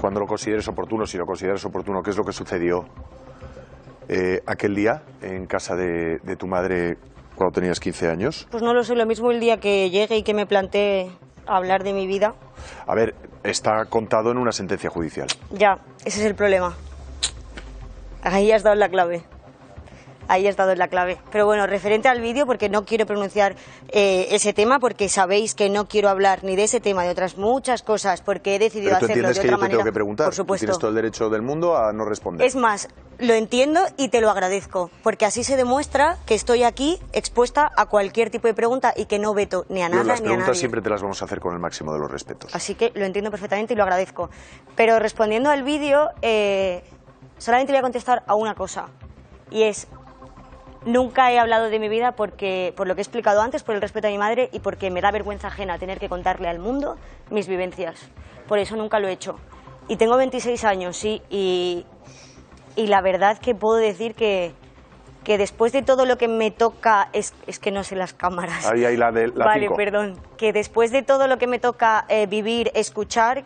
Cuando lo consideres oportuno, si lo consideras oportuno, ¿qué es lo que sucedió aquel día en casa de tu madre cuando tenías 15 años? Pues no lo sé, lo mismo el día que llegue y que me plantee hablar de mi vida. A ver, está contado en una sentencia judicial. Ya, ese es el problema. Ahí has dado la clave. Ahí has dado la clave. Pero bueno, referente al vídeo, porque no quiero pronunciar ese tema, porque sabéis que no quiero hablar ni de ese tema, de otras muchas cosas, porque he decidido hacerlo de otra manera. ¿Pero tú entiendes que yo te tengo que preguntar? Por supuesto. Tienes todo el derecho del mundo a no responder. Es más, lo entiendo y te lo agradezco, porque así se demuestra que estoy aquí expuesta a cualquier tipo de pregunta y que no veto ni a nada ni a nadie. Las preguntas siempre te las vamos a hacer con el máximo de los respetos. Así que lo entiendo perfectamente y lo agradezco. Pero respondiendo al vídeo, solamente voy a contestar a una cosa, y es: nunca he hablado de mi vida porque, por lo que he explicado antes, por el respeto a mi madre y porque me da vergüenza ajena tener que contarle al mundo mis vivencias. Por eso nunca lo he hecho. Y tengo 26 años, sí, y la verdad que puedo decir que después de todo lo que me toca... Es que no sé las cámaras. Ahí la de la Vale, 5. perdón. Que después de todo lo que me toca vivir, escuchar,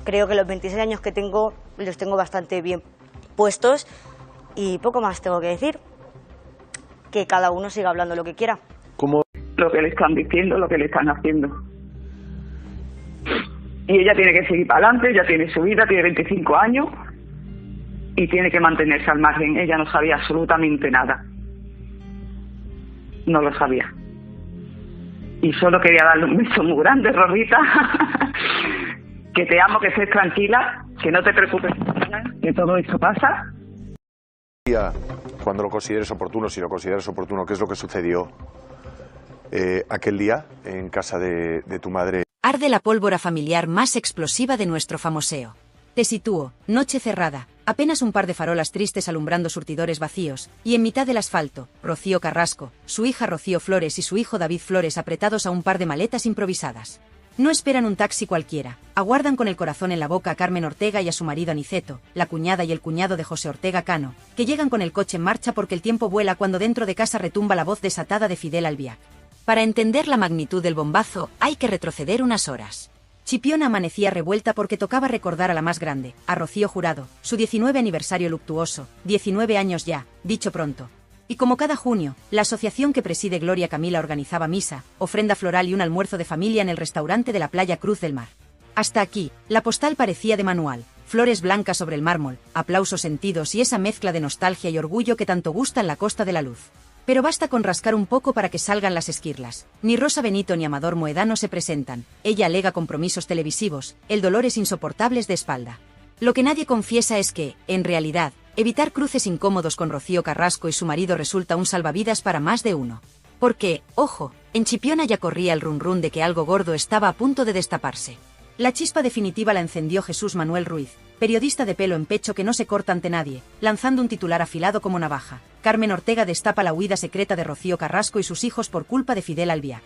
creo que los 26 años que tengo los tengo bastante bien puestos y poco más tengo que decir. Que cada uno siga hablando lo que quiera. ¿Cómo? Lo que le están diciendo, lo que le están haciendo. Y ella tiene que seguir para adelante, ella tiene su vida, tiene 25 años y tiene que mantenerse al margen. Ella no sabía absolutamente nada. No lo sabía. Y solo quería darle un beso muy grande, Rosita. Que te amo, que estés tranquila, que no te preocupes, que todo esto pasa. Cuando lo consideres oportuno, si lo consideras oportuno, ¿qué es lo que sucedió aquel día en casa de tu madre? Arde la pólvora familiar más explosiva de nuestro famoseo. Te sitúo, noche cerrada, apenas un par de farolas tristes alumbrando surtidores vacíos, y en mitad del asfalto, Rocío Carrasco, su hija Rocío Flores y su hijo David Flores apretados a un par de maletas improvisadas. No esperan un taxi cualquiera, aguardan con el corazón en la boca a Carmen Ortega y a su marido Aniceto, la cuñada y el cuñado de José Ortega Cano, que llegan con el coche en marcha porque el tiempo vuela cuando dentro de casa retumba la voz desatada de Fidel Albiac. Para entender la magnitud del bombazo, hay que retroceder unas horas. Chipiona amanecía revuelta porque tocaba recordar a la más grande, a Rocío Jurado, su 19 aniversario luctuoso, 19 años ya, dicho pronto. Y como cada junio, la asociación que preside Gloria Camila organizaba misa, ofrenda floral y un almuerzo de familia en el restaurante de la playa Cruz del Mar. Hasta aquí, la postal parecía de manual, flores blancas sobre el mármol, aplausos sentidos y esa mezcla de nostalgia y orgullo que tanto gusta en la Costa de la Luz. Pero basta con rascar un poco para que salgan las esquirlas. Ni Rosa Benito ni Amador Moedano se presentan, ella alega compromisos televisivos, el dolor es insoportables de espalda. Lo que nadie confiesa es que, en realidad, evitar cruces incómodos con Rocío Carrasco y su marido resulta un salvavidas para más de uno. Porque, ojo, en Chipiona ya corría el run run de que algo gordo estaba a punto de destaparse. La chispa definitiva la encendió Jesús Manuel Ruiz, periodista de pelo en pecho que no se corta ante nadie, lanzando un titular afilado como navaja. Carmen Ortega destapa la huida secreta de Rocío Carrasco y sus hijos por culpa de Fidel Albiac.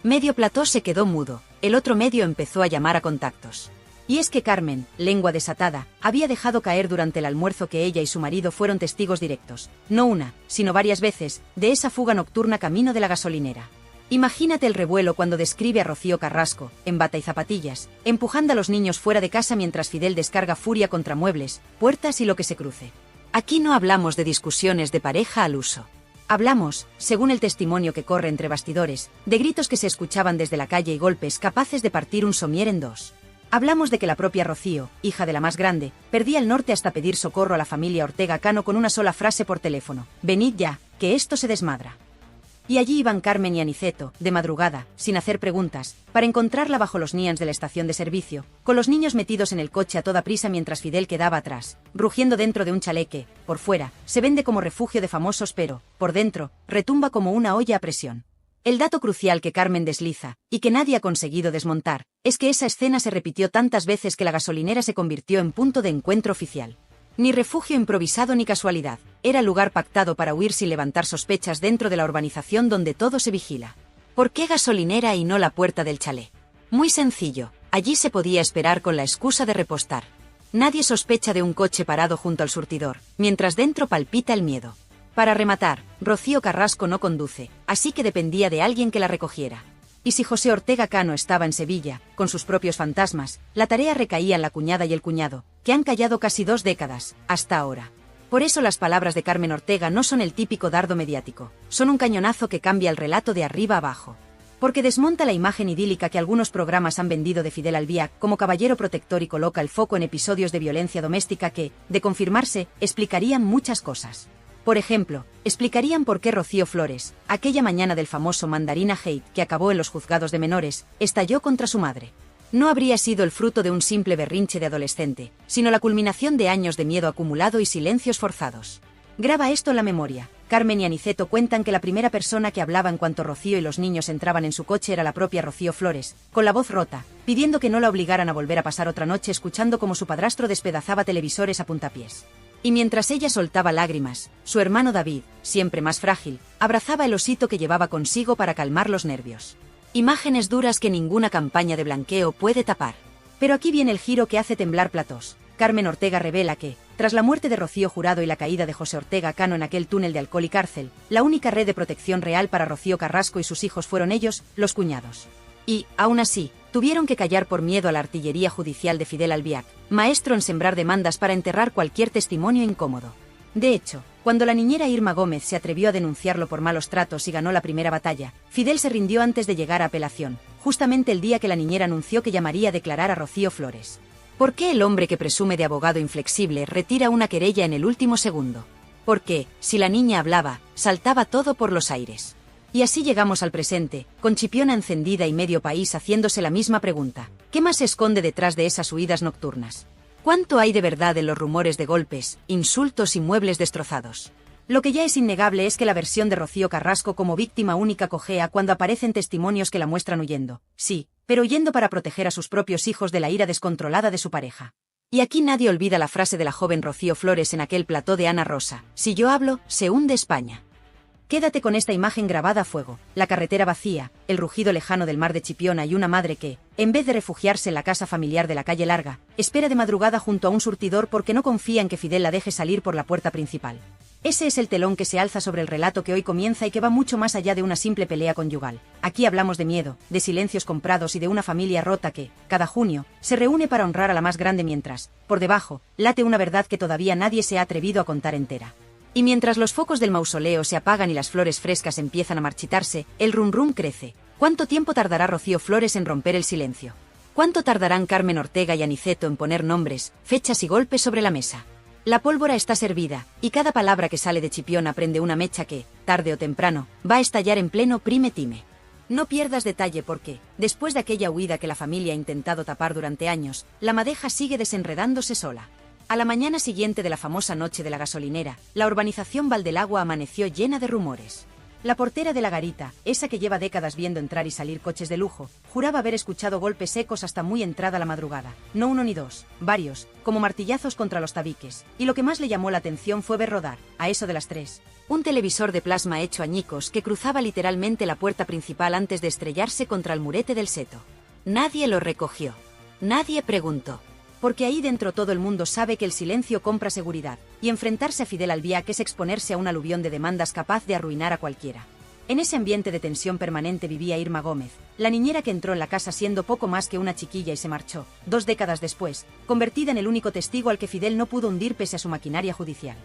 Medio plató se quedó mudo, el otro medio empezó a llamar a contactos. Y es que Carmen, lengua desatada, había dejado caer durante el almuerzo que ella y su marido fueron testigos directos, no una, sino varias veces, de esa fuga nocturna camino de la gasolinera. Imagínate el revuelo cuando describe a Rocío Carrasco, en bata y zapatillas, empujando a los niños fuera de casa mientras Fidel descarga furia contra muebles, puertas y lo que se cruce. Aquí no hablamos de discusiones de pareja al uso. Hablamos, según el testimonio que corre entre bastidores, de gritos que se escuchaban desde la calle y golpes capaces de partir un somier en dos. Hablamos de que la propia Rocío, hija de la más grande, perdía el norte hasta pedir socorro a la familia Ortega Cano con una sola frase por teléfono: «Venid ya, que esto se desmadra». Y allí iban Carmen y Aniceto, de madrugada, sin hacer preguntas, para encontrarla bajo los nians de la estación de servicio, con los niños metidos en el coche a toda prisa mientras Fidel quedaba atrás, rugiendo dentro de un chaleque, por fuera, se vende como refugio de famosos pero, por dentro, retumba como una olla a presión. El dato crucial que Carmen desliza, y que nadie ha conseguido desmontar, es que esa escena se repitió tantas veces que la gasolinera se convirtió en punto de encuentro oficial. Ni refugio improvisado ni casualidad, era lugar pactado para huir sin levantar sospechas dentro de la urbanización donde todo se vigila. ¿Por qué gasolinera y no la puerta del chalet? Muy sencillo, allí se podía esperar con la excusa de repostar. Nadie sospecha de un coche parado junto al surtidor, mientras dentro palpita el miedo. Para rematar, Rocío Carrasco no conduce, así que dependía de alguien que la recogiera. Y si José Ortega Cano estaba en Sevilla, con sus propios fantasmas, la tarea recaía en la cuñada y el cuñado, que han callado casi 2 décadas, hasta ahora. Por eso las palabras de Carmen Ortega no son el típico dardo mediático, son un cañonazo que cambia el relato de arriba a abajo. Porque desmonta la imagen idílica que algunos programas han vendido de Fidel Albiac como caballero protector y coloca el foco en episodios de violencia doméstica que, de confirmarse, explicarían muchas cosas. Por ejemplo, explicarían por qué Rocío Flores, aquella mañana del famoso Mandarina Hate que acabó en los juzgados de menores, estalló contra su madre. No habría sido el fruto de un simple berrinche de adolescente, sino la culminación de años de miedo acumulado y silencios forzados. Graba esto en la memoria. Carmen y Aniceto cuentan que la primera persona que hablaba en cuanto Rocío y los niños entraban en su coche era la propia Rocío Flores, con la voz rota, pidiendo que no la obligaran a volver a pasar otra noche escuchando cómo su padrastro despedazaba televisores a puntapiés. Y mientras ella soltaba lágrimas, su hermano David, siempre más frágil, abrazaba el osito que llevaba consigo para calmar los nervios. Imágenes duras que ninguna campaña de blanqueo puede tapar. Pero aquí viene el giro que hace temblar platós. Carmen Ortega revela que, tras la muerte de Rocío Jurado y la caída de José Ortega Cano en aquel túnel de alcohol y cárcel, la única red de protección real para Rocío Carrasco y sus hijos fueron ellos, los cuñados. Y, aún así, tuvieron que callar por miedo a la artillería judicial de Fidel Albiac, maestro en sembrar demandas para enterrar cualquier testimonio incómodo. De hecho, cuando la niñera Irma Gómez se atrevió a denunciarlo por malos tratos y ganó la primera batalla, Fidel se rindió antes de llegar a apelación, justamente el día que la niñera anunció que llamaría a declarar a Rocío Flores. ¿Por qué el hombre que presume de abogado inflexible retira una querella en el último segundo? Porque, si la niña hablaba, saltaba todo por los aires. Y así llegamos al presente, con Chipiona encendida y medio país haciéndose la misma pregunta. ¿Qué más se esconde detrás de esas huidas nocturnas? ¿Cuánto hay de verdad en los rumores de golpes, insultos y muebles destrozados? Lo que ya es innegable es que la versión de Rocío Carrasco como víctima única cojea cuando aparecen testimonios que la muestran huyendo. Sí, pero huyendo para proteger a sus propios hijos de la ira descontrolada de su pareja. Y aquí nadie olvida la frase de la joven Rocío Flores en aquel plató de Ana Rosa: si yo hablo, se hunde España. Quédate con esta imagen grabada a fuego, la carretera vacía, el rugido lejano del mar de Chipiona y una madre que, en vez de refugiarse en la casa familiar de la calle Larga, espera de madrugada junto a un surtidor porque no confía en que Fidel la deje salir por la puerta principal. Ese es el telón que se alza sobre el relato que hoy comienza y que va mucho más allá de una simple pelea conyugal. Aquí hablamos de miedo, de silencios comprados y de una familia rota que, cada junio, se reúne para honrar a la más grande mientras, por debajo, late una verdad que todavía nadie se ha atrevido a contar entera. Y mientras los focos del mausoleo se apagan y las flores frescas empiezan a marchitarse, el rum rum crece. ¿Cuánto tiempo tardará Rocío Flores en romper el silencio? ¿Cuánto tardarán Carmen Ortega y Aniceto en poner nombres, fechas y golpes sobre la mesa? La pólvora está servida, y cada palabra que sale de Chipiona prende una mecha que, tarde o temprano, va a estallar en pleno prime time. No pierdas detalle porque, después de aquella huida que la familia ha intentado tapar durante años, la madeja sigue desenredándose sola. A la mañana siguiente de la famosa noche de la gasolinera, la urbanización Valdelagua amaneció llena de rumores. La portera de la garita, esa que lleva décadas viendo entrar y salir coches de lujo, juraba haber escuchado golpes secos hasta muy entrada la madrugada. No uno ni dos, varios, como martillazos contra los tabiques. Y lo que más le llamó la atención fue ver rodar, a eso de las 3, un televisor de plasma hecho añicos que cruzaba literalmente la puerta principal antes de estrellarse contra el murete del seto. Nadie lo recogió. Nadie preguntó. Porque ahí dentro todo el mundo sabe que el silencio compra seguridad, y enfrentarse a Fidel Albiac es exponerse a un aluvión de demandas capaz de arruinar a cualquiera. En ese ambiente de tensión permanente vivía Irma Gómez, la niñera que entró en la casa siendo poco más que una chiquilla y se marchó, 2 décadas después, convertida en el único testigo al que Fidel no pudo hundir pese a su maquinaria judicial.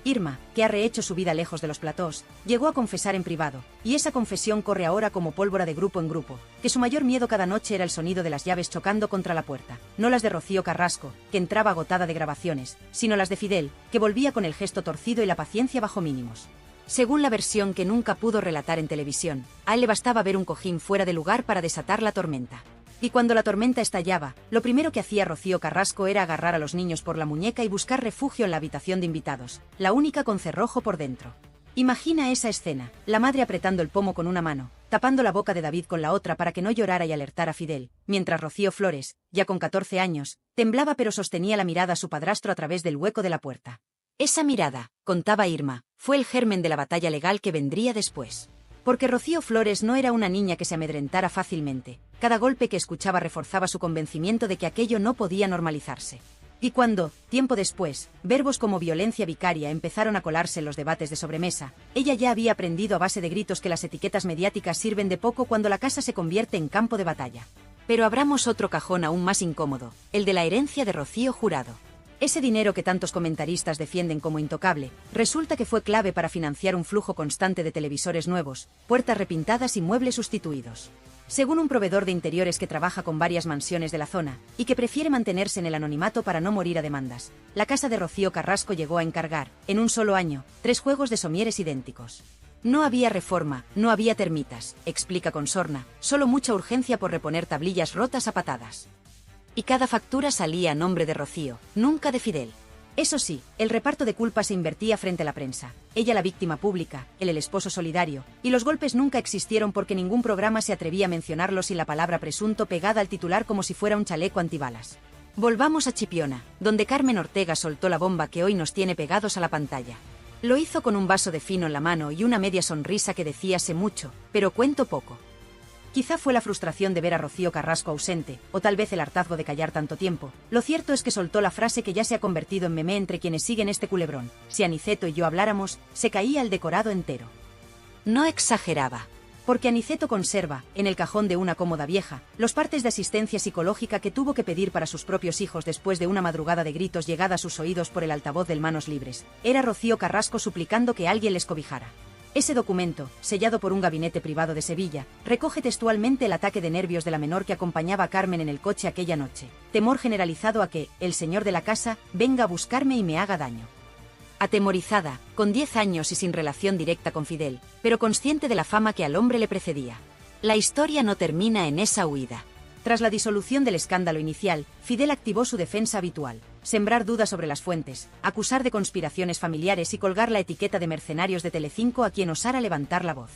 Irma, que ha rehecho su vida lejos de los platós, llegó a confesar en privado, y esa confesión corre ahora como pólvora de grupo en grupo, que su mayor miedo cada noche era el sonido de las llaves chocando contra la puerta, no las de Rocío Carrasco, que entraba agotada de grabaciones, sino las de Fidel, que volvía con el gesto torcido y la paciencia bajo mínimos. Según la versión que nunca pudo relatar en televisión, a él le bastaba ver un cojín fuera de lugar para desatar la tormenta. Y cuando la tormenta estallaba, lo primero que hacía Rocío Carrasco era agarrar a los niños por la muñeca y buscar refugio en la habitación de invitados, la única con cerrojo por dentro. Imagina esa escena, la madre apretando el pomo con una mano, tapando la boca de David con la otra para que no llorara y alertara a Fidel, mientras Rocío Flores, ya con 14 años, temblaba pero sostenía la mirada a su padrastro a través del hueco de la puerta. Esa mirada, contaba Irma, fue el germen de la batalla legal que vendría después. Porque Rocío Flores no era una niña que se amedrentara fácilmente. Cada golpe que escuchaba reforzaba su convencimiento de que aquello no podía normalizarse. Y cuando, tiempo después, verbos como violencia vicaria empezaron a colarse en los debates de sobremesa, ella ya había aprendido a base de gritos que las etiquetas mediáticas sirven de poco cuando la casa se convierte en campo de batalla. Pero abramos otro cajón aún más incómodo, el de la herencia de Rocío Jurado. Ese dinero que tantos comentaristas defienden como intocable, resulta que fue clave para financiar un flujo constante de televisores nuevos, puertas repintadas y muebles sustituidos. Según un proveedor de interiores que trabaja con varias mansiones de la zona, y que prefiere mantenerse en el anonimato para no morir a demandas, la casa de Rocío Carrasco llegó a encargar, en un solo año, 3 juegos de somieres idénticos. No había reforma, no había termitas, explica con sorna, solo mucha urgencia por reponer tablillas rotas a patadas. Y cada factura salía a nombre de Rocío, nunca de Fidel. Eso sí, el reparto de culpa se invertía frente a la prensa. Ella la víctima pública, él el esposo solidario, y los golpes nunca existieron porque ningún programa se atrevía a mencionarlos sin la palabra presunto pegada al titular como si fuera un chaleco antibalas. Volvamos a Chipiona, donde Carmen Ortega soltó la bomba que hoy nos tiene pegados a la pantalla. Lo hizo con un vaso de fino en la mano y una media sonrisa que decía sé mucho, pero cuento poco. Quizá fue la frustración de ver a Rocío Carrasco ausente, o tal vez el hartazgo de callar tanto tiempo. Lo cierto es que soltó la frase que ya se ha convertido en meme entre quienes siguen este culebrón. Si Aniceto y yo habláramos, se caía el decorado entero. No exageraba. Porque Aniceto conserva, en el cajón de una cómoda vieja, los partes de asistencia psicológica que tuvo que pedir para sus propios hijos después de una madrugada de gritos llegada a sus oídos por el altavoz del Manos Libres. Era Rocío Carrasco suplicando que alguien les cobijara. Ese documento, sellado por un gabinete privado de Sevilla, recoge textualmente el ataque de nervios de la menor que acompañaba a Carmen en el coche aquella noche. Temor generalizado a que, el señor de la casa, venga a buscarme y me haga daño. Atemorizada, con 10 años y sin relación directa con Fidel, pero consciente de la fama que al hombre le precedía. La historia no termina en esa huida. Tras la disolución del escándalo inicial, Fidel activó su defensa habitual: sembrar dudas sobre las fuentes, acusar de conspiraciones familiares y colgar la etiqueta de mercenarios de Telecinco a quien osara levantar la voz.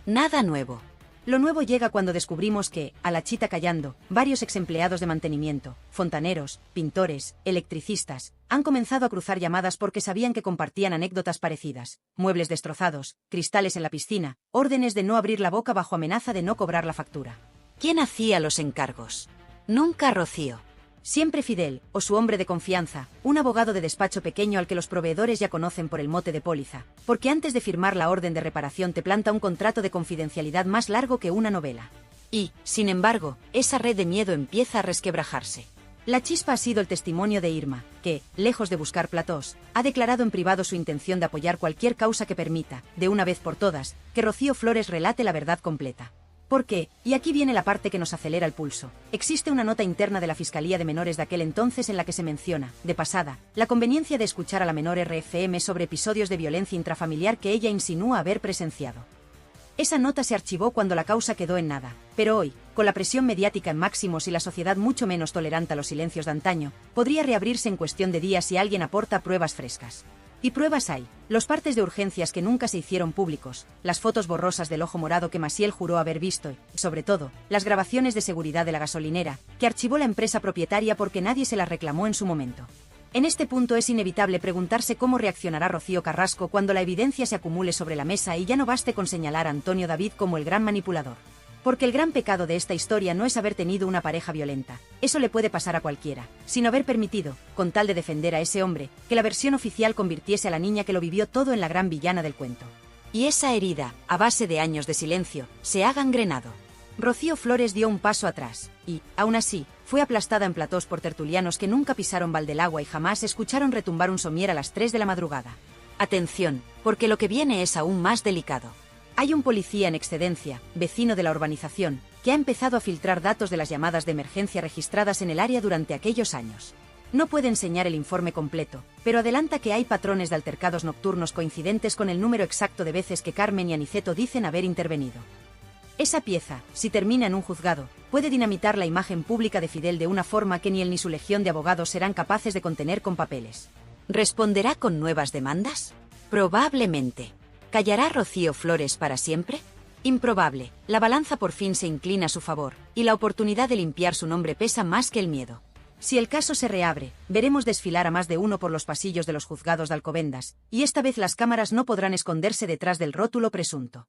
Nada nuevo. Lo nuevo llega cuando descubrimos que, a la chita callando, varios exempleados de mantenimiento, fontaneros, pintores, electricistas, han comenzado a cruzar llamadas porque sabían que compartían anécdotas parecidas: muebles destrozados, cristales en la piscina, órdenes de no abrir la boca bajo amenaza de no cobrar la factura. ¿Quién hacía los encargos? Nunca Rocío. Siempre Fidel, o su hombre de confianza, un abogado de despacho pequeño al que los proveedores ya conocen por el mote de póliza, porque antes de firmar la orden de reparación te planta un contrato de confidencialidad más largo que una novela. Y, sin embargo, esa red de miedo empieza a resquebrajarse. La chispa ha sido el testimonio de Irma, que, lejos de buscar platós, ha declarado en privado su intención de apoyar cualquier causa que permita, de una vez por todas, que Rocío Flores relate la verdad completa. Porque, y aquí viene la parte que nos acelera el pulso, existe una nota interna de la Fiscalía de Menores de aquel entonces en la que se menciona, de pasada, la conveniencia de escuchar a la menor RFM sobre episodios de violencia intrafamiliar que ella insinúa haber presenciado. Esa nota se archivó cuando la causa quedó en nada, pero hoy, con la presión mediática en máximos y la sociedad mucho menos tolerante a los silencios de antaño, podría reabrirse en cuestión de días si alguien aporta pruebas frescas. Y pruebas hay: los partes de urgencias que nunca se hicieron públicos, las fotos borrosas del ojo morado que Maciel juró haber visto y, sobre todo, las grabaciones de seguridad de la gasolinera, que archivó la empresa propietaria porque nadie se las reclamó en su momento. En este punto es inevitable preguntarse cómo reaccionará Rocío Carrasco cuando la evidencia se acumule sobre la mesa y ya no baste con señalar a Antonio David como el gran manipulador. Porque el gran pecado de esta historia no es haber tenido una pareja violenta, eso le puede pasar a cualquiera, sino haber permitido, con tal de defender a ese hombre, que la versión oficial convirtiese a la niña que lo vivió todo en la gran villana del cuento. Y esa herida, a base de años de silencio, se ha gangrenado. Rocío Flores dio un paso atrás, y, aún así, fue aplastada en platós por tertulianos que nunca pisaron Valdelagua y jamás escucharon retumbar un somier a las 3 de la madrugada. Atención, porque lo que viene es aún más delicado. Hay un policía en excedencia, vecino de la urbanización, que ha empezado a filtrar datos de las llamadas de emergencia registradas en el área durante aquellos años. No puede enseñar el informe completo, pero adelanta que hay patrones de altercados nocturnos coincidentes con el número exacto de veces que Carmen y Aniceto dicen haber intervenido. Esa pieza, si termina en un juzgado, puede dinamitar la imagen pública de Fidel de una forma que ni él ni su legión de abogados serán capaces de contener con papeles. ¿Responderá con nuevas demandas? Probablemente. ¿Callará Rocío Flores para siempre? Improbable. La balanza por fin se inclina a su favor, y la oportunidad de limpiar su nombre pesa más que el miedo. Si el caso se reabre, veremos desfilar a más de uno por los pasillos de los juzgados de Alcobendas, y esta vez las cámaras no podrán esconderse detrás del rótulo presunto.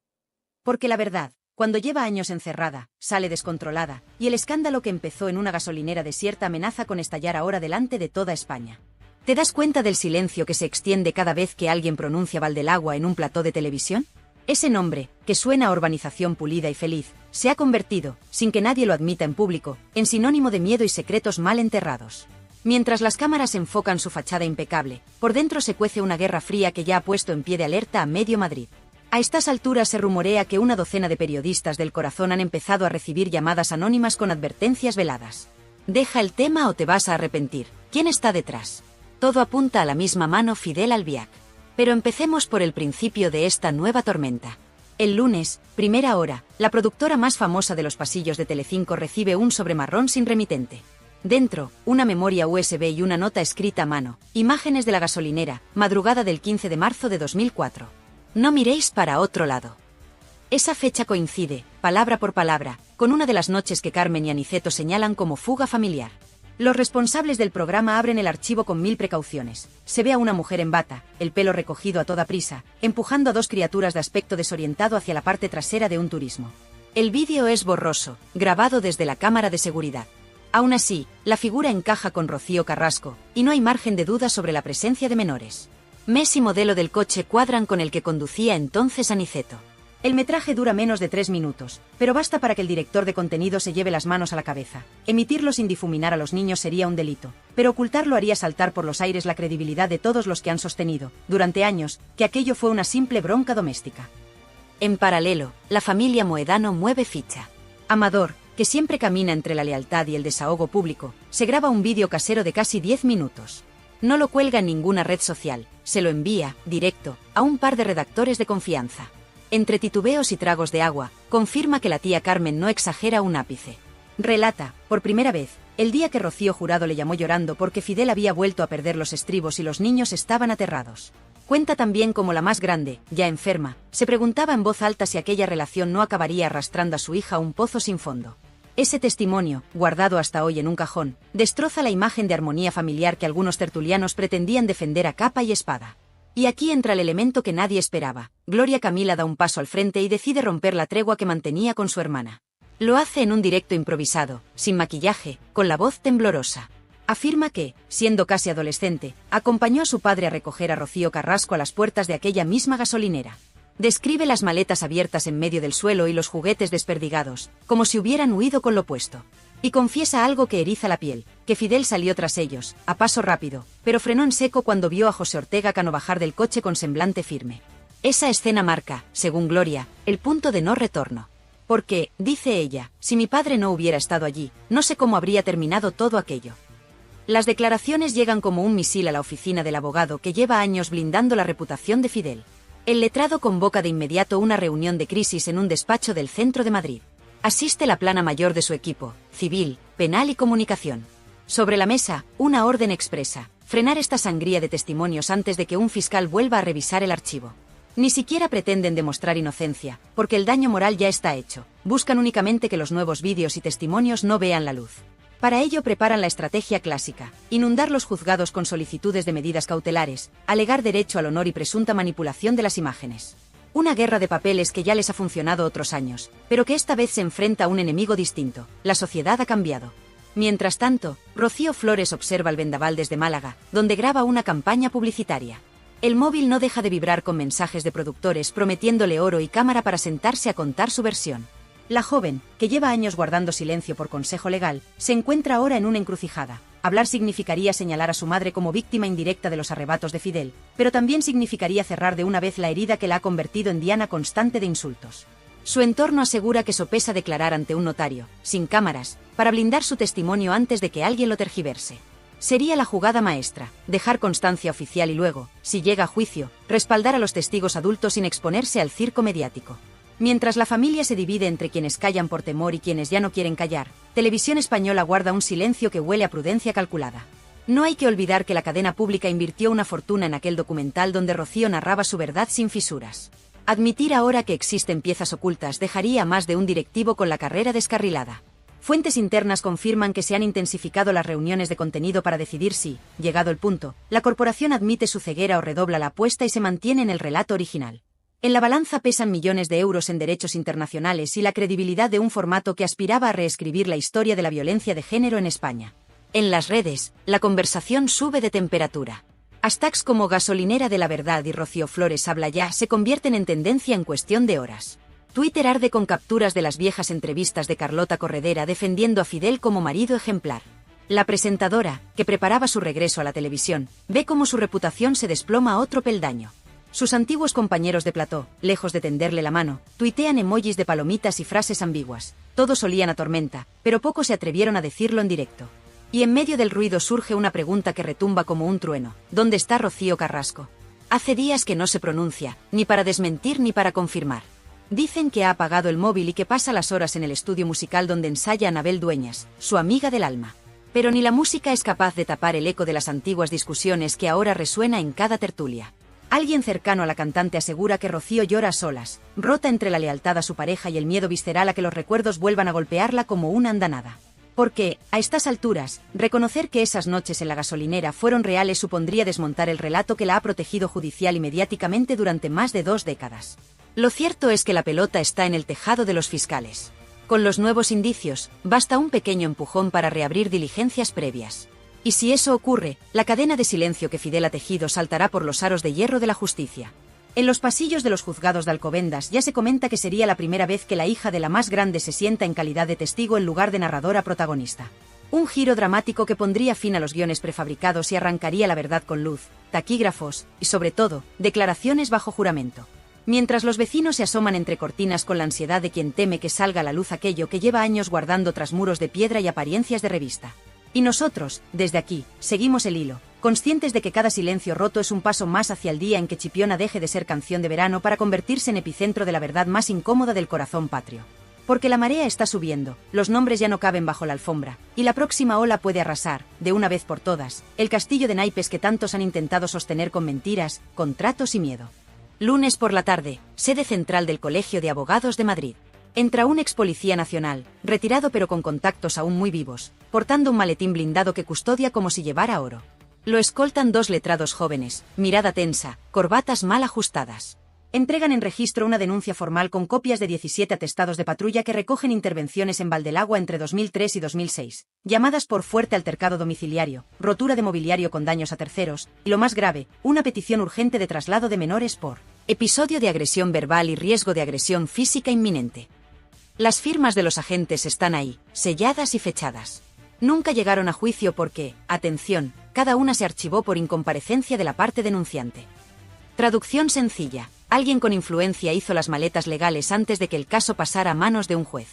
Porque la verdad, Cuando lleva años encerrada, sale descontrolada, y el escándalo que empezó en una gasolinera desierta amenaza con estallar ahora delante de toda España. ¿Te das cuenta del silencio que se extiende cada vez que alguien pronuncia Valdelagua en un plató de televisión? Ese nombre, que suena a urbanización pulida y feliz, se ha convertido, sin que nadie lo admita en público, en sinónimo de miedo y secretos mal enterrados. Mientras las cámaras enfocan su fachada impecable, por dentro se cuece una guerra fría que ya ha puesto en pie de alerta a medio Madrid. A estas alturas se rumorea que una docena de periodistas del corazón han empezado a recibir llamadas anónimas con advertencias veladas. Deja el tema o te vas a arrepentir. ¿Quién está detrás? Todo apunta a la misma mano, Fidel Albiac. Pero empecemos por el principio de esta nueva tormenta. El lunes, primera hora, la productora más famosa de los pasillos de Telecinco recibe un sobre marrón sin remitente. Dentro, una memoria USB y una nota escrita a mano. Imágenes de la gasolinera, madrugada del 15 de marzo de 2004. No miréis para otro lado. Esa fecha coincide, palabra por palabra, con una de las noches que Carmen y Aniceto señalan como fuga familiar. Los responsables del programa abren el archivo con 1000 precauciones. Se ve a una mujer en bata, el pelo recogido a toda prisa, empujando a dos criaturas de aspecto desorientado hacia la parte trasera de un turismo. El vídeo es borroso, grabado desde la cámara de seguridad. Aún así, la figura encaja con Rocío Carrasco, y no hay margen de duda sobre la presencia de menores. Mes y modelo del coche cuadran con el que conducía entonces Aniceto. El metraje dura menos de 3 minutos, pero basta para que el director de contenido se lleve las manos a la cabeza. Emitirlo sin difuminar a los niños sería un delito, pero ocultarlo haría saltar por los aires la credibilidad de todos los que han sostenido, durante años, que aquello fue una simple bronca doméstica. En paralelo, la familia Moedano mueve ficha. Amador, que siempre camina entre la lealtad y el desahogo público, se graba un vídeo casero de casi 10 minutos. No lo cuelga en ninguna red social, se lo envía, directo, a un par de redactores de confianza. Entre titubeos y tragos de agua, confirma que la tía Carmen no exagera un ápice. Relata, por primera vez, el día que Rocío Jurado le llamó llorando porque Fidel había vuelto a perder los estribos y los niños estaban aterrados. Cuenta también cómo la más grande, ya enferma, se preguntaba en voz alta si aquella relación no acabaría arrastrando a su hija a un pozo sin fondo. Ese testimonio, guardado hasta hoy en un cajón, destroza la imagen de armonía familiar que algunos tertulianos pretendían defender a capa y espada. Y aquí entra el elemento que nadie esperaba. Gloria Camila da un paso al frente y decide romper la tregua que mantenía con su hermana. Lo hace en un directo improvisado, sin maquillaje, con la voz temblorosa. Afirma que, siendo casi adolescente, acompañó a su padre a recoger a Rocío Carrasco a las puertas de aquella misma gasolinera. Describe las maletas abiertas en medio del suelo y los juguetes desperdigados, como si hubieran huido con lo puesto. Y confiesa algo que eriza la piel, que Fidel salió tras ellos, a paso rápido, pero frenó en seco cuando vio a José Ortega Cano bajar del coche con semblante firme. Esa escena marca, según Gloria, el punto de no retorno. Porque, dice ella, si mi padre no hubiera estado allí, no sé cómo habría terminado todo aquello. Las declaraciones llegan como un misil a la oficina del abogado que lleva años blindando la reputación de Fidel. El letrado convoca de inmediato una reunión de crisis en un despacho del centro de Madrid. Asiste la plana mayor de su equipo, civil, penal y comunicación. Sobre la mesa, una orden expresa: frenar esta sangría de testimonios antes de que un fiscal vuelva a revisar el archivo. Ni siquiera pretenden demostrar inocencia, porque el daño moral ya está hecho. Buscan únicamente que los nuevos vídeos y testimonios no vean la luz. Para ello preparan la estrategia clásica: inundar los juzgados con solicitudes de medidas cautelares, alegar derecho al honor y presunta manipulación de las imágenes. Una guerra de papeles que ya les ha funcionado otros años, pero que esta vez se enfrenta a un enemigo distinto. La sociedad ha cambiado. Mientras tanto, Rocío Flores observa el vendaval desde Málaga, donde graba una campaña publicitaria. El móvil no deja de vibrar con mensajes de productores prometiéndole oro y cámara para sentarse a contar su versión. La joven, que lleva años guardando silencio por consejo legal, se encuentra ahora en una encrucijada. Hablar significaría señalar a su madre como víctima indirecta de los arrebatos de Fidel, pero también significaría cerrar de una vez la herida que la ha convertido en diana constante de insultos. Su entorno asegura que sopesa declarar ante un notario, sin cámaras, para blindar su testimonio antes de que alguien lo tergiverse. Sería la jugada maestra: dejar constancia oficial y luego, si llega a juicio, respaldar a los testigos adultos sin exponerse al circo mediático. Mientras la familia se divide entre quienes callan por temor y quienes ya no quieren callar, Televisión Española guarda un silencio que huele a prudencia calculada. No hay que olvidar que la cadena pública invirtió una fortuna en aquel documental donde Rocío narraba su verdad sin fisuras. Admitir ahora que existen piezas ocultas dejaría a más de un directivo con la carrera descarrilada. Fuentes internas confirman que se han intensificado las reuniones de contenido para decidir si, llegado el punto, la corporación admite su ceguera o redobla la apuesta y se mantiene en el relato original. En la balanza pesan millones de euros en derechos internacionales y la credibilidad de un formato que aspiraba a reescribir la historia de la violencia de género en España. En las redes, la conversación sube de temperatura. Hashtags como gasolinera de la verdad y Rocío Flores habla ya se convierten en tendencia en cuestión de horas. Twitter arde con capturas de las viejas entrevistas de Carlota Corredera defendiendo a Fidel como marido ejemplar. La presentadora, que preparaba su regreso a la televisión, ve cómo su reputación se desploma a otro peldaño. Sus antiguos compañeros de plató, lejos de tenderle la mano, tuitean emojis de palomitas y frases ambiguas. Todos olían a tormenta, pero pocos se atrevieron a decirlo en directo. Y en medio del ruido surge una pregunta que retumba como un trueno. ¿Dónde está Rocío Carrasco? Hace días que no se pronuncia, ni para desmentir ni para confirmar. Dicen que ha apagado el móvil y que pasa las horas en el estudio musical donde ensaya Anabel Dueñas, su amiga del alma. Pero ni la música es capaz de tapar el eco de las antiguas discusiones que ahora resuena en cada tertulia. Alguien cercano a la cantante asegura que Rocío llora a solas, rota entre la lealtad a su pareja y el miedo visceral a que los recuerdos vuelvan a golpearla como una andanada. Porque, a estas alturas, reconocer que esas noches en la gasolinera fueron reales supondría desmontar el relato que la ha protegido judicial y mediáticamente durante más de 2 décadas. Lo cierto es que la pelota está en el tejado de los fiscales. Con los nuevos indicios, basta un pequeño empujón para reabrir diligencias previas. Y si eso ocurre, la cadena de silencio que Fidel ha tejido saltará por los aros de hierro de la justicia. En los pasillos de los juzgados de Alcobendas ya se comenta que sería la primera vez que la hija de la más grande se sienta en calidad de testigo en lugar de narradora protagonista. Un giro dramático que pondría fin a los guiones prefabricados y arrancaría la verdad con luz, taquígrafos y, sobre todo, declaraciones bajo juramento. Mientras los vecinos se asoman entre cortinas con la ansiedad de quien teme que salga a la luz aquello que lleva años guardando tras muros de piedra y apariencias de revista. Y nosotros, desde aquí, seguimos el hilo, conscientes de que cada silencio roto es un paso más hacia el día en que Chipiona deje de ser canción de verano para convertirse en epicentro de la verdad más incómoda del corazón patrio. Porque la marea está subiendo, los nombres ya no caben bajo la alfombra, y la próxima ola puede arrasar, de una vez por todas, el castillo de naipes que tantos han intentado sostener con mentiras, contratos y miedo. Lunes por la tarde, sede central del Colegio de Abogados de Madrid. Entra un ex policía nacional, retirado pero con contactos aún muy vivos, portando un maletín blindado que custodia como si llevara oro. Lo escoltan 2 letrados jóvenes, mirada tensa, corbatas mal ajustadas. Entregan en registro una denuncia formal con copias de 17 atestados de patrulla que recogen intervenciones en Valdelagua entre 2003 y 2006, llamadas por fuerte altercado domiciliario, rotura de mobiliario con daños a terceros, y lo más grave, una petición urgente de traslado de menores por episodio de agresión verbal y riesgo de agresión física inminente. Las firmas de los agentes están ahí, selladas y fechadas. Nunca llegaron a juicio porque, atención, cada una se archivó por incomparecencia de la parte denunciante. Traducción sencilla, alguien con influencia hizo las maletas legales antes de que el caso pasara a manos de un juez.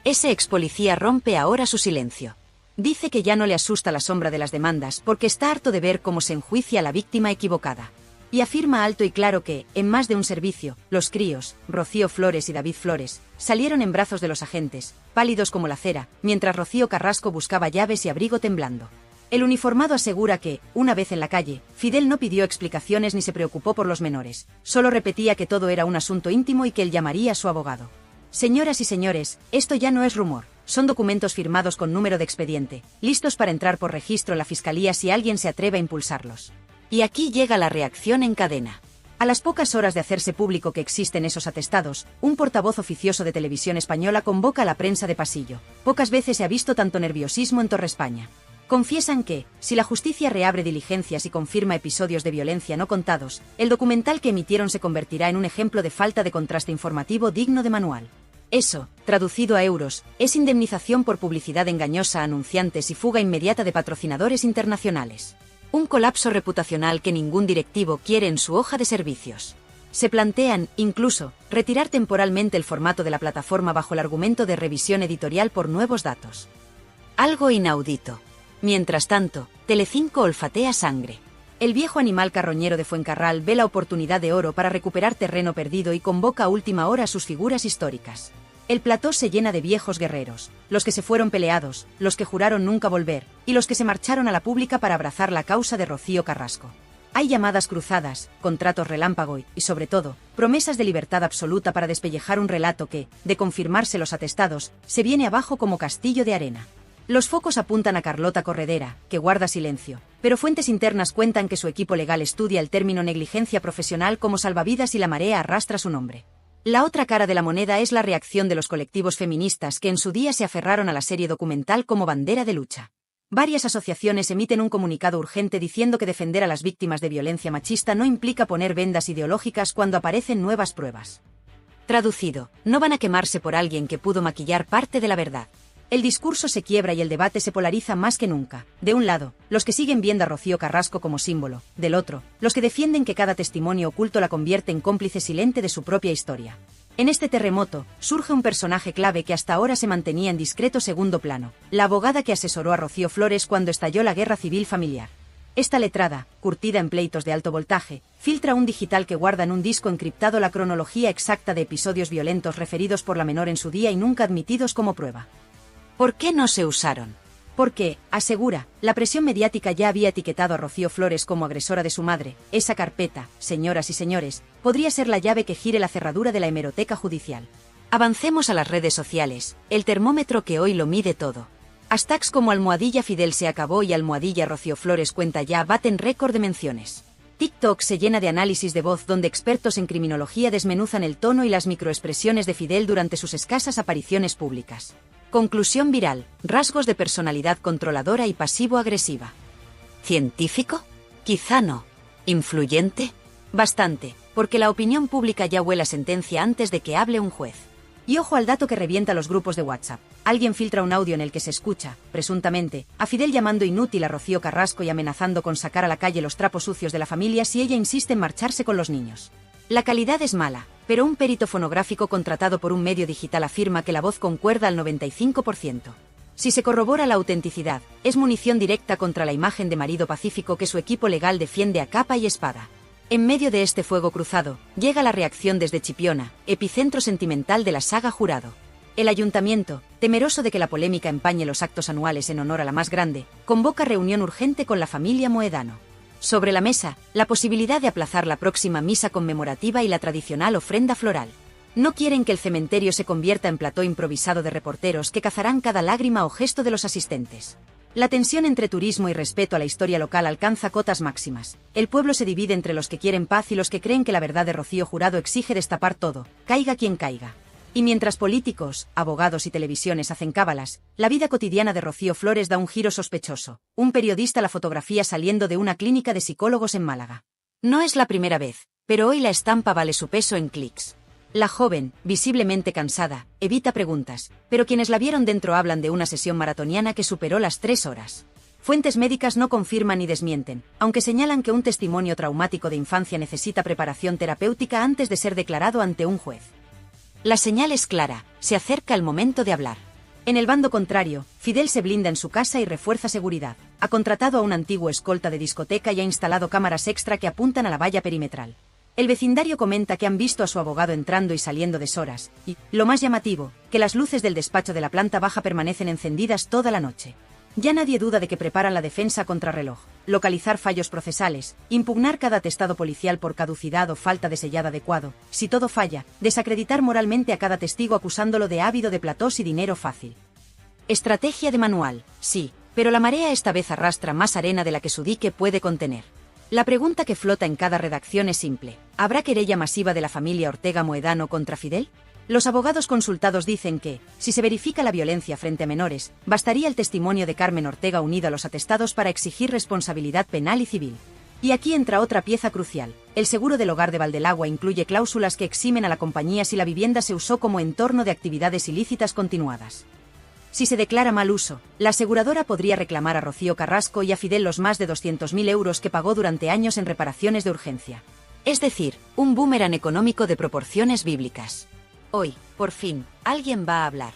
Ese ex policía rompe ahora su silencio. Dice que ya no le asusta la sombra de las demandas porque está harto de ver cómo se enjuicia a la víctima equivocada. Y afirma alto y claro que, en más de un servicio, los críos, Rocío Flores y David Flores, salieron en brazos de los agentes, pálidos como la cera, mientras Rocío Carrasco buscaba llaves y abrigo temblando. El uniformado asegura que, una vez en la calle, Fidel no pidió explicaciones ni se preocupó por los menores, solo repetía que todo era un asunto íntimo y que él llamaría a su abogado. Señoras y señores, esto ya no es rumor, son documentos firmados con número de expediente, listos para entrar por registro en la fiscalía si alguien se atreve a impulsarlos. Y aquí llega la reacción en cadena. A las pocas horas de hacerse público que existen esos atestados, un portavoz oficioso de Televisión Española convoca a la prensa de pasillo. Pocas veces se ha visto tanto nerviosismo en Torre España. Confiesan que, si la justicia reabre diligencias y confirma episodios de violencia no contados, el documental que emitieron se convertirá en un ejemplo de falta de contraste informativo digno de manual. Eso, traducido a euros, es indemnización por publicidad engañosa a anunciantes y fuga inmediata de patrocinadores internacionales. Un colapso reputacional que ningún directivo quiere en su hoja de servicios. Se plantean, incluso, retirar temporalmente el formato de la plataforma bajo el argumento de revisión editorial por nuevos datos. Algo inaudito. Mientras tanto, Telecinco olfatea sangre. El viejo animal carroñero de Fuencarral ve la oportunidad de oro para recuperar terreno perdido y convoca a última hora a sus figuras históricas. El plató se llena de viejos guerreros, los que se fueron peleados, los que juraron nunca volver, y los que se marcharon a la pública para abrazar la causa de Rocío Carrasco. Hay llamadas cruzadas, contratos relámpago y, sobre todo, promesas de libertad absoluta para despellejar un relato que, de confirmarse los atestados, se viene abajo como castillo de arena. Los focos apuntan a Carlota Corredera, que guarda silencio, pero fuentes internas cuentan que su equipo legal estudia el término negligencia profesional como salvavidas y la marea arrastra su nombre. La otra cara de la moneda es la reacción de los colectivos feministas que en su día se aferraron a la serie documental como bandera de lucha. Varias asociaciones emiten un comunicado urgente diciendo que defender a las víctimas de violencia machista no implica poner vendas ideológicas cuando aparecen nuevas pruebas. Traducido, no van a quemarse por alguien que pudo maquillar parte de la verdad. El discurso se quiebra y el debate se polariza más que nunca. De un lado, los que siguen viendo a Rocío Carrasco como símbolo; del otro, los que defienden que cada testimonio oculto la convierte en cómplice silente de su propia historia. En este terremoto, surge un personaje clave que hasta ahora se mantenía en discreto segundo plano: la abogada que asesoró a Rocío Flores cuando estalló la guerra civil familiar. Esta letrada, curtida en pleitos de alto voltaje, filtra un digital que guarda en un disco encriptado la cronología exacta de episodios violentos referidos por la menor en su día y nunca admitidos como prueba. ¿Por qué no se usaron? Porque, asegura, la presión mediática ya había etiquetado a Rocío Flores como agresora de su madre. Esa carpeta, señoras y señores, podría ser la llave que gire la cerradura de la hemeroteca judicial. Avancemos a las redes sociales, el termómetro que hoy lo mide todo. Hashtags como almohadilla Fidel se acabó y almohadilla Rocío Flores cuenta ya baten récord de menciones. TikTok se llena de análisis de voz donde expertos en criminología desmenuzan el tono y las microexpresiones de Fidel durante sus escasas apariciones públicas. Conclusión viral: rasgos de personalidad controladora y pasivo-agresiva. ¿Científico? Quizá no. ¿Influyente? Bastante, porque la opinión pública ya huele a sentencia antes de que hable un juez. Y ojo al dato que revienta los grupos de WhatsApp. Alguien filtra un audio en el que se escucha, presuntamente, a Fidel llamando inútil a Rocío Carrasco y amenazando con sacar a la calle los trapos sucios de la familia si ella insiste en marcharse con los niños. La calidad es mala, pero un perito fonográfico contratado por un medio digital afirma que la voz concuerda al 95%. Si se corrobora la autenticidad, es munición directa contra la imagen de marido pacífico que su equipo legal defiende a capa y espada. En medio de este fuego cruzado, llega la reacción desde Chipiona, epicentro sentimental de la saga Jurado. El ayuntamiento, temeroso de que la polémica empañe los actos anuales en honor a la más grande, convoca reunión urgente con la familia Moedano. Sobre la mesa, la posibilidad de aplazar la próxima misa conmemorativa y la tradicional ofrenda floral. No quieren que el cementerio se convierta en plató improvisado de reporteros que cazarán cada lágrima o gesto de los asistentes. La tensión entre turismo y respeto a la historia local alcanza cotas máximas. El pueblo se divide entre los que quieren paz y los que creen que la verdad de Rocío Jurado exige destapar todo, caiga quien caiga. Y mientras políticos, abogados y televisiones hacen cábalas, la vida cotidiana de Rocío Flores da un giro sospechoso. Un periodista la fotografía saliendo de una clínica de psicólogos en Málaga. No es la primera vez, pero hoy la estampa vale su peso en clics. La joven, visiblemente cansada, evita preguntas, pero quienes la vieron dentro hablan de una sesión maratoniana que superó las 3 horas. Fuentes médicas no confirman ni desmienten, aunque señalan que un testimonio traumático de infancia necesita preparación terapéutica antes de ser declarado ante un juez. La señal es clara, se acerca el momento de hablar. En el bando contrario, Fidel se blinda en su casa y refuerza seguridad. Ha contratado a un antiguo escolta de discoteca y ha instalado cámaras extra que apuntan a la valla perimetral. El vecindario comenta que han visto a su abogado entrando y saliendo deshoras, y, lo más llamativo, que las luces del despacho de la planta baja permanecen encendidas toda la noche. Ya nadie duda de que preparan la defensa contrarreloj, localizar fallos procesales, impugnar cada atestado policial por caducidad o falta de sellado adecuado, si todo falla, desacreditar moralmente a cada testigo acusándolo de ávido de platós y dinero fácil. Estrategia de manual, sí, pero la marea esta vez arrastra más arena de la que su dique puede contener. La pregunta que flota en cada redacción es simple: ¿habrá querella masiva de la familia Ortega Moedano contra Fidel? Los abogados consultados dicen que, si se verifica la violencia frente a menores, bastaría el testimonio de Carmen Ortega unido a los atestados para exigir responsabilidad penal y civil. Y aquí entra otra pieza crucial: el seguro del hogar de Valdelagua incluye cláusulas que eximen a la compañía si la vivienda se usó como entorno de actividades ilícitas continuadas. Si se declara mal uso, la aseguradora podría reclamar a Rocío Carrasco y a Fidel los más de 200.000 euros que pagó durante años en reparaciones de urgencia. Es decir, un boomerang económico de proporciones bíblicas. Hoy, por fin, alguien va a hablar.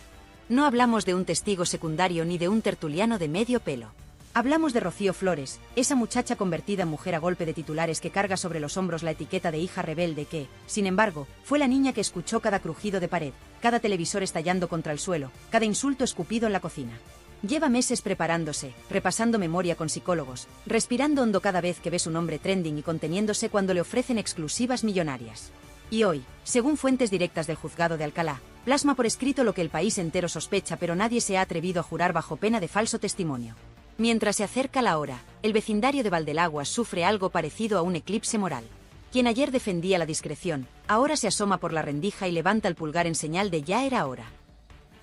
No hablamos de un testigo secundario ni de un tertuliano de medio pelo. Hablamos de Rocío Flores, esa muchacha convertida en mujer a golpe de titulares que carga sobre los hombros la etiqueta de hija rebelde que, sin embargo, fue la niña que escuchó cada crujido de pared, cada televisor estallando contra el suelo, cada insulto escupido en la cocina. Lleva meses preparándose, repasando memoria con psicólogos, respirando hondo cada vez que ve su nombre trending y conteniéndose cuando le ofrecen exclusivas millonarias. Y hoy, según fuentes directas del juzgado de Alcalá, plasma por escrito lo que el país entero sospecha pero nadie se ha atrevido a jurar bajo pena de falso testimonio. Mientras se acerca la hora, el vecindario de Valdelaguas sufre algo parecido a un eclipse moral. Quien ayer defendía la discreción, ahora se asoma por la rendija y levanta el pulgar en señal de ya era hora.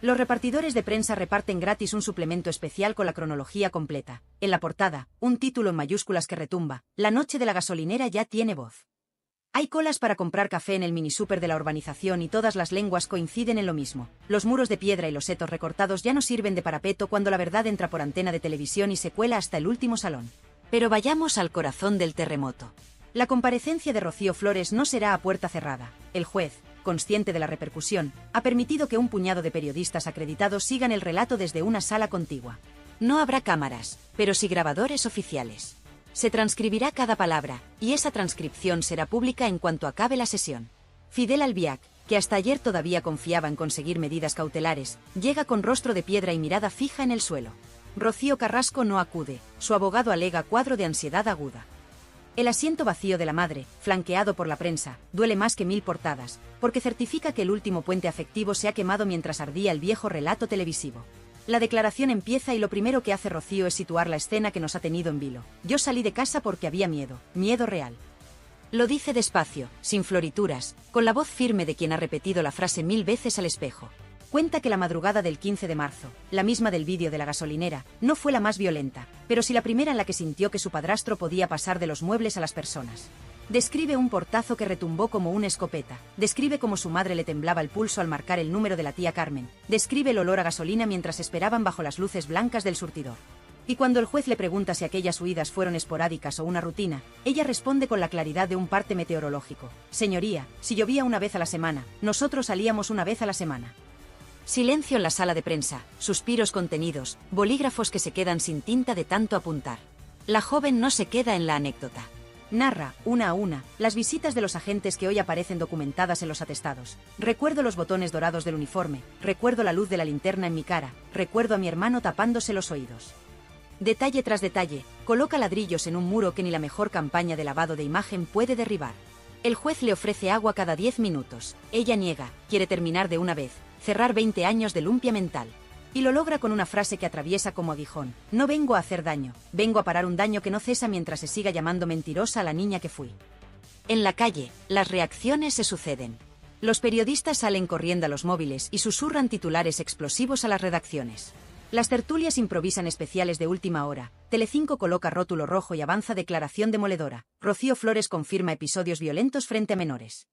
Los repartidores de prensa reparten gratis un suplemento especial con la cronología completa. En la portada, un título en mayúsculas que retumba: La noche de la gasolinera ya tiene voz. Hay colas para comprar café en el minisúper de la urbanización y todas las lenguas coinciden en lo mismo. Los muros de piedra y los setos recortados ya no sirven de parapeto cuando la verdad entra por antena de televisión y se cuela hasta el último salón. Pero vayamos al corazón del terremoto. La comparecencia de Rocío Flores no será a puerta cerrada. El juez, consciente de la repercusión, ha permitido que un puñado de periodistas acreditados sigan el relato desde una sala contigua. No habrá cámaras, pero sí grabadores oficiales. Se transcribirá cada palabra, y esa transcripción será pública en cuanto acabe la sesión. Fidel Albiac, que hasta ayer todavía confiaba en conseguir medidas cautelares, llega con rostro de piedra y mirada fija en el suelo. Rocío Carrasco no acude, su abogado alega cuadro de ansiedad aguda. El asiento vacío de la madre, flanqueado por la prensa, duele más que 1000 portadas, porque certifica que el último puente afectivo se ha quemado mientras ardía el viejo relato televisivo. La declaración empieza y lo primero que hace Rocío es situar la escena que nos ha tenido en vilo. Yo salí de casa porque había miedo, miedo real. Lo dice despacio, sin florituras, con la voz firme de quien ha repetido la frase 1000 veces al espejo. Cuenta que la madrugada del 15 de marzo, la misma del vídeo de la gasolinera, no fue la más violenta, pero sí la primera en la que sintió que su padrastro podía pasar de los muebles a las personas. Describe un portazo que retumbó como una escopeta, describe cómo su madre le temblaba el pulso al marcar el número de la tía Carmen, describe el olor a gasolina mientras esperaban bajo las luces blancas del surtidor. Y cuando el juez le pregunta si aquellas huidas fueron esporádicas o una rutina, ella responde con la claridad de un parte meteorológico: Señoría, si llovía una vez a la semana, nosotros salíamos una vez a la semana. Silencio en la sala de prensa, suspiros contenidos, bolígrafos que se quedan sin tinta de tanto apuntar. La joven no se queda en la anécdota. Narra, una a una, las visitas de los agentes que hoy aparecen documentadas en los atestados. Recuerdo los botones dorados del uniforme, recuerdo la luz de la linterna en mi cara, recuerdo a mi hermano tapándose los oídos. Detalle tras detalle, coloca ladrillos en un muro que ni la mejor campaña de lavado de imagen puede derribar. El juez le ofrece agua cada 10 minutos. Ella niega, quiere terminar de una vez, cerrar 20 años de lumpia mental. Y lo logra con una frase que atraviesa como aguijón: no vengo a hacer daño, vengo a parar un daño que no cesa mientras se siga llamando mentirosa a la niña que fui. En la calle, las reacciones se suceden. Los periodistas salen corriendo a los móviles y susurran titulares explosivos a las redacciones. Las tertulias improvisan especiales de última hora. Telecinco coloca rótulo rojo y avanza declaración demoledora. Rocío Flores confirma episodios violentos frente a menores.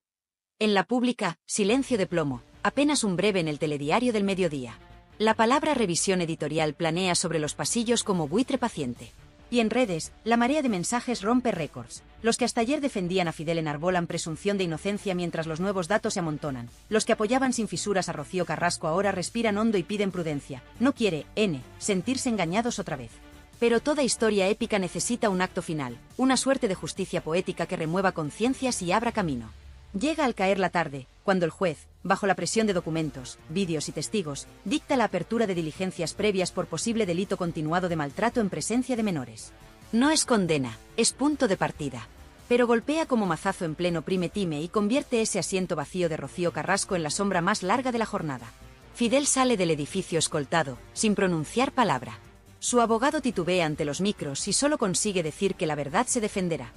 En la pública, silencio de plomo, apenas un breve en el telediario del mediodía. La palabra revisión editorial planea sobre los pasillos como buitre paciente. Y en redes, la marea de mensajes rompe récords. Los que hasta ayer defendían a Fidel enarbolan presunción de inocencia mientras los nuevos datos se amontonan. Los que apoyaban sin fisuras a Rocío Carrasco ahora respiran hondo y piden prudencia. No quiere, sentirse engañados otra vez. Pero toda historia épica necesita un acto final, una suerte de justicia poética que remueva conciencias y abra camino. Llega al caer la tarde, cuando el juez, bajo la presión de documentos, vídeos y testigos, dicta la apertura de diligencias previas por posible delito continuado de maltrato en presencia de menores. No es condena, es punto de partida. Pero golpea como mazazo en pleno prime time y convierte ese asiento vacío de Rocío Carrasco en la sombra más larga de la jornada. Fidel sale del edificio escoltado, sin pronunciar palabra. Su abogado titubea ante los micros y solo consigue decir que la verdad se defenderá.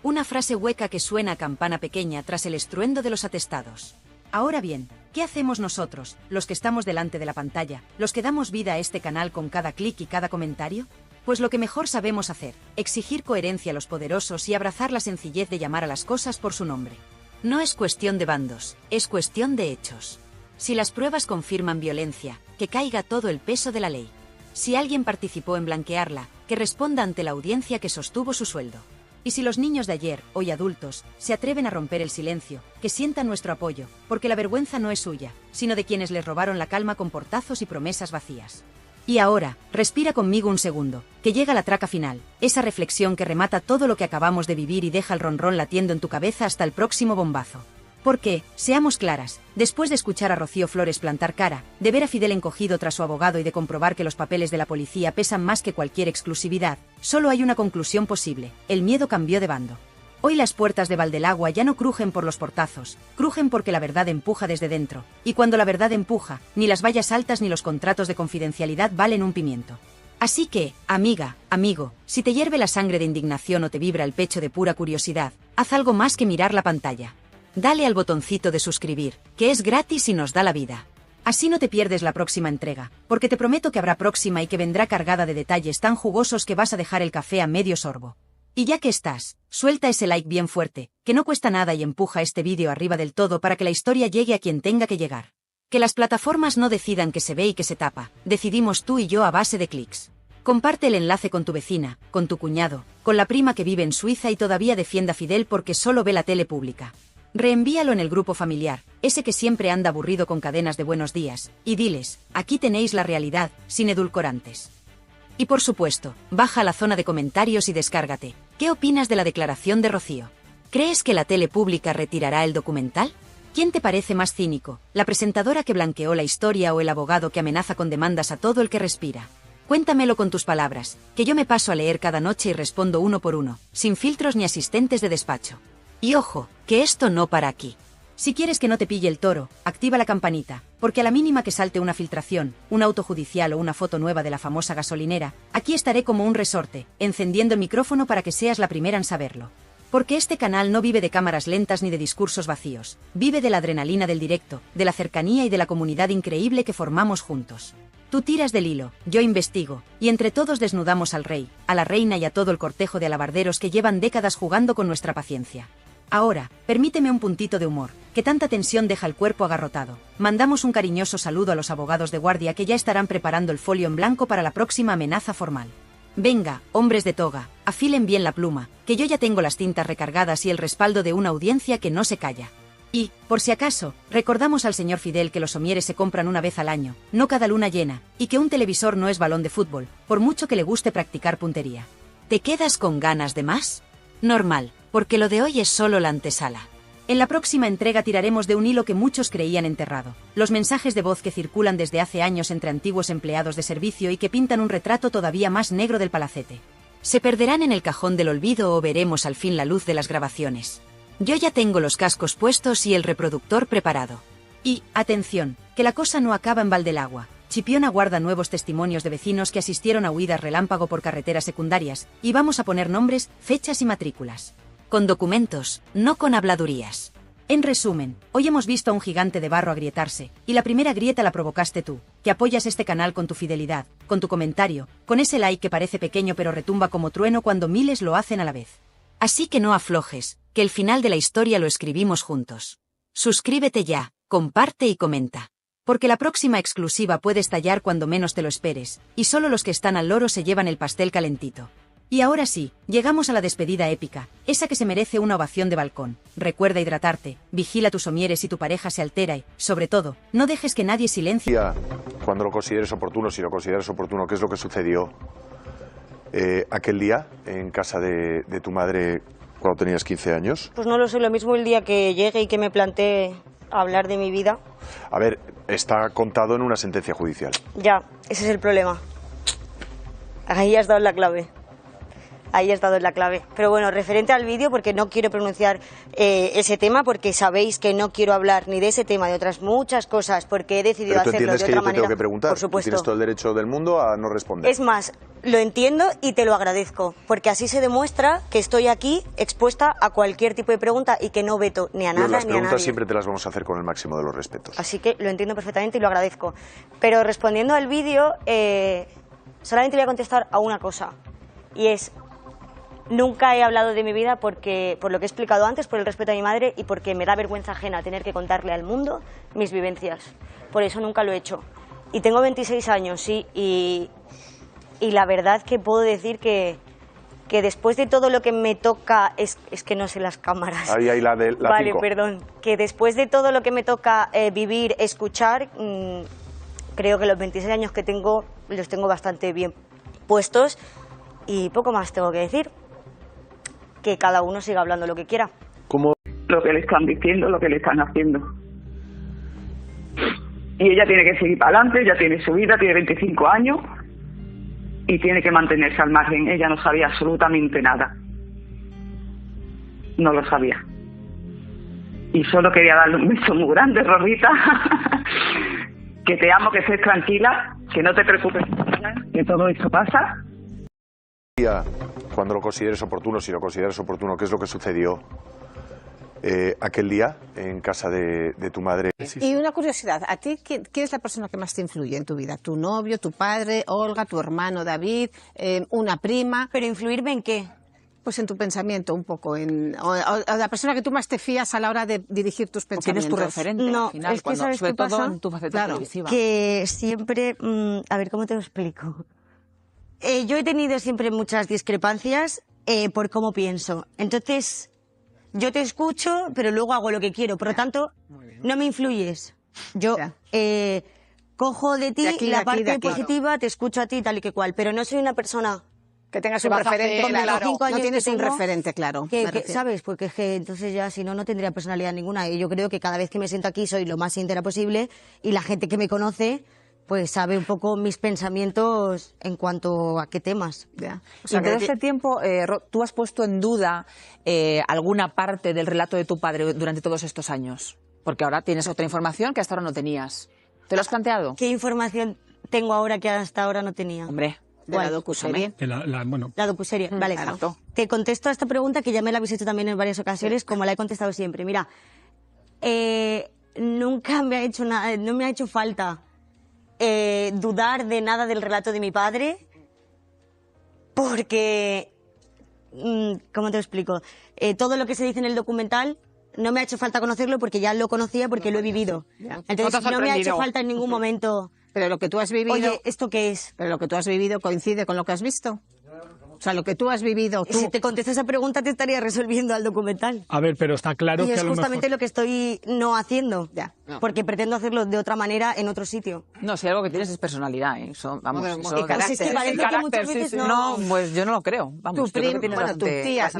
Una frase hueca que suena a campana pequeña tras el estruendo de los atestados. Ahora bien, ¿qué hacemos nosotros, los que estamos delante de la pantalla, los que damos vida a este canal con cada clic y cada comentario? Pues lo que mejor sabemos hacer, exigir coherencia a los poderosos y abrazar la sencillez de llamar a las cosas por su nombre. No es cuestión de bandos, es cuestión de hechos. Si las pruebas confirman violencia, que caiga todo el peso de la ley. Si alguien participó en blanquearla, que responda ante la audiencia que sostuvo su sueldo. Y si los niños de ayer, hoy adultos, se atreven a romper el silencio, que sientan nuestro apoyo, porque la vergüenza no es suya, sino de quienes les robaron la calma con portazos y promesas vacías. Y ahora, respira conmigo un segundo, que llega la traca final, esa reflexión que remata todo lo que acabamos de vivir y deja el ronrón latiendo en tu cabeza hasta el próximo bombazo. Porque, seamos claras, después de escuchar a Rocío Flores plantar cara, de ver a Fidel encogido tras su abogado y de comprobar que los papeles de la policía pesan más que cualquier exclusividad, solo hay una conclusión posible: el miedo cambió de bando. Hoy las puertas de Valdelagua ya no crujen por los portazos, crujen porque la verdad empuja desde dentro, y cuando la verdad empuja, ni las vallas altas ni los contratos de confidencialidad valen un pimiento. Así que, amiga, amigo, si te hierve la sangre de indignación o te vibra el pecho de pura curiosidad, haz algo más que mirar la pantalla. Dale al botoncito de suscribir, que es gratis y nos da la vida. Así no te pierdes la próxima entrega, porque te prometo que habrá próxima y que vendrá cargada de detalles tan jugosos que vas a dejar el café a medio sorbo. Y ya que estás, suelta ese like bien fuerte, que no cuesta nada y empuja este vídeo arriba del todo para que la historia llegue a quien tenga que llegar. Que las plataformas no decidan que se ve y que se tapa, decidimos tú y yo a base de clics. Comparte el enlace con tu vecina, con tu cuñado, con la prima que vive en Suiza y todavía defiende a Fidel porque solo ve la tele pública. Reenvíalo en el grupo familiar, ese que siempre anda aburrido con cadenas de buenos días, y diles, aquí tenéis la realidad, sin edulcorantes. Y por supuesto, baja a la zona de comentarios y descárgate. ¿Qué opinas de la declaración de Rocío? ¿Crees que la tele pública retirará el documental? ¿Quién te parece más cínico, la presentadora que blanqueó la historia o el abogado que amenaza con demandas a todo el que respira? Cuéntamelo con tus palabras, que yo me paso a leer cada noche y respondo uno por uno, sin filtros ni asistentes de despacho. Y ojo, que esto no para aquí. Si quieres que no te pille el toro, activa la campanita, porque a la mínima que salte una filtración, un auto judicial o una foto nueva de la famosa gasolinera, aquí estaré como un resorte, encendiendo el micrófono para que seas la primera en saberlo. Porque este canal no vive de cámaras lentas ni de discursos vacíos, vive de la adrenalina del directo, de la cercanía y de la comunidad increíble que formamos juntos. Tú tiras del hilo, yo investigo, y entre todos desnudamos al rey, a la reina y a todo el cortejo de alabarderos que llevan décadas jugando con nuestra paciencia. Ahora, permíteme un puntito de humor, que tanta tensión deja el cuerpo agarrotado. Mandamos un cariñoso saludo a los abogados de guardia que ya estarán preparando el folio en blanco para la próxima amenaza formal. Venga, hombres de toga, afilen bien la pluma, que yo ya tengo las tintas recargadas y el respaldo de una audiencia que no se calla. Y, por si acaso, recordamos al señor Fidel que los somieres se compran una vez al año, no cada luna llena, y que un televisor no es balón de fútbol, por mucho que le guste practicar puntería. ¿Te quedas con ganas de más? Normal, porque lo de hoy es solo la antesala. En la próxima entrega tiraremos de un hilo que muchos creían enterrado, los mensajes de voz que circulan desde hace años entre antiguos empleados de servicio y que pintan un retrato todavía más negro del palacete. ¿Se perderán en el cajón del olvido o veremos al fin la luz de las grabaciones? Yo ya tengo los cascos puestos y el reproductor preparado. Y, atención, que la cosa no acaba en Valdelagua. Chipiona guarda nuevos testimonios de vecinos que asistieron a huidas relámpago por carreteras secundarias, y vamos a poner nombres, fechas y matrículas. Con documentos, no con habladurías. En resumen, hoy hemos visto a un gigante de barro agrietarse, y la primera grieta la provocaste tú, que apoyas este canal con tu fidelidad, con tu comentario, con ese like que parece pequeño pero retumba como trueno cuando miles lo hacen a la vez. Así que no aflojes, que el final de la historia lo escribimos juntos. Suscríbete ya, comparte y comenta. Porque la próxima exclusiva puede estallar cuando menos te lo esperes, y solo los que están al loro se llevan el pastel calentito. Y ahora sí, llegamos a la despedida épica, esa que se merece una ovación de balcón. Recuerda hidratarte, vigila tus somieres si tu pareja se altera y, sobre todo, no dejes que nadie silencie. Cuando lo consideres oportuno, si lo consideras oportuno, ¿qué es lo que sucedió aquel día en casa de tu madre cuando tenías 15 años? Pues no lo sé, lo mismo el día que llegue y que me plantee hablar de mi vida. A ver, está contado en una sentencia judicial. Ya, ese es el problema. Ahí has dado la clave. Ahí has dado la clave. Pero bueno, referente al vídeo, porque no quiero pronunciar ese tema, porque sabéis que no quiero hablar ni de ese tema, de otras muchas cosas, porque he decidido hacerlo de otra manera. ¿Pero tú entiendes que yo te tengo que preguntar? Por supuesto. Tienes todo el derecho del mundo a no responder. Es más, lo entiendo y te lo agradezco, porque así se demuestra que estoy aquí expuesta a cualquier tipo de pregunta y que no veto ni a nada ni a nadie. Las preguntas siempre te las vamos a hacer con el máximo de los respetos. Así que lo entiendo perfectamente y lo agradezco. Pero respondiendo al vídeo, solamente voy a contestar a una cosa, y es: nunca he hablado de mi vida por lo que he explicado antes, por el respeto a mi madre y porque me da vergüenza ajena tener que contarle al mundo mis vivencias. Por eso nunca lo he hecho. Y tengo 26 años, sí, y la verdad que puedo decir que después de todo lo que me toca... Es que no sé las cámaras. Ahí la de la Vale, 5. perdón. Que después de todo lo que me toca vivir, escuchar, creo que los 26 años que tengo los tengo bastante bien puestos y poco más tengo que decir. Que cada uno siga hablando lo que quiera. ¿Cómo? Lo que le están diciendo, lo que le están haciendo. Y ella tiene que seguir para adelante, ella tiene su vida, tiene 25 años y tiene que mantenerse al margen. Ella no sabía absolutamente nada. No lo sabía. Y solo quería darle un beso muy grande, Rorrita. Que te amo, que estés tranquila, que no te preocupes. que todo esto pasa. Cuando lo consideres oportuno, si lo consideras oportuno, ¿qué es lo que sucedió aquel día en casa de tu madre? Y una curiosidad, ¿a ti quién es la persona que más te influye en tu vida? ¿Tu novio, tu padre, Olga, tu hermano David, una prima? ¿Pero influirme en qué? Pues en tu pensamiento un poco, o la persona que tú más te fías a la hora de dirigir tus pensamientos. ¿Quién es tu referente No, al final? es que ¿sabes sobre qué pasa? todo en tu faceta televisiva. Que siempre... a ver, ¿cómo te lo explico? Yo he tenido siempre muchas discrepancias por cómo pienso. Entonces, yo te escucho, pero luego hago lo que quiero. Por lo tanto, no me influyes. Yo cojo de ti la parte positiva, te escucho a ti tal y que cual. Pero no soy una persona... Que tengas un referente, claro. No tienes un referente, claro. ¿Sabes? Porque es que entonces ya, si no, no tendría personalidad ninguna. Y yo creo que cada vez que me siento aquí soy lo más sincera posible y la gente que me conoce pues sabe un poco mis pensamientos en cuanto a qué temas. O sea, y todo este tiempo, ¿tú has puesto en duda alguna parte del relato de tu padre durante todos estos años? Porque ahora tienes otra información que hasta ahora no tenías. ¿Te lo has planteado? ¿Qué información tengo ahora que hasta ahora no tenía? Hombre... De la docuserie. La docuserie, vale. Exacto. Te contesto a esta pregunta que ya me la habéis hecho también en varias ocasiones, como la he contestado siempre. Mira, nunca me ha hecho nada, no me ha hecho falta dudar de nada del relato de mi padre, porque, ¿cómo te lo explico? Todo lo que se dice en el documental no me ha hecho falta conocerlo porque ya lo conocía, porque lo he vivido. Entonces no me ha hecho falta en ningún momento... Pero lo que tú has vivido... Oye, ¿esto qué es? Pero lo que tú has vivido coincide con lo que has visto. O sea, lo que tú has vivido... Si te contesto esa pregunta te estaría resolviendo al documental. A ver, pero está claro y que es a lo justamente mejor... lo que estoy no haciendo. Porque pretendo hacerlo de otra manera en otro sitio. No, si algo que tienes es personalidad, ¿eh? Eso, vamos, y carácter. Es que parece que muchas veces no, pues yo no lo creo. Vamos, tu prima, tu tía,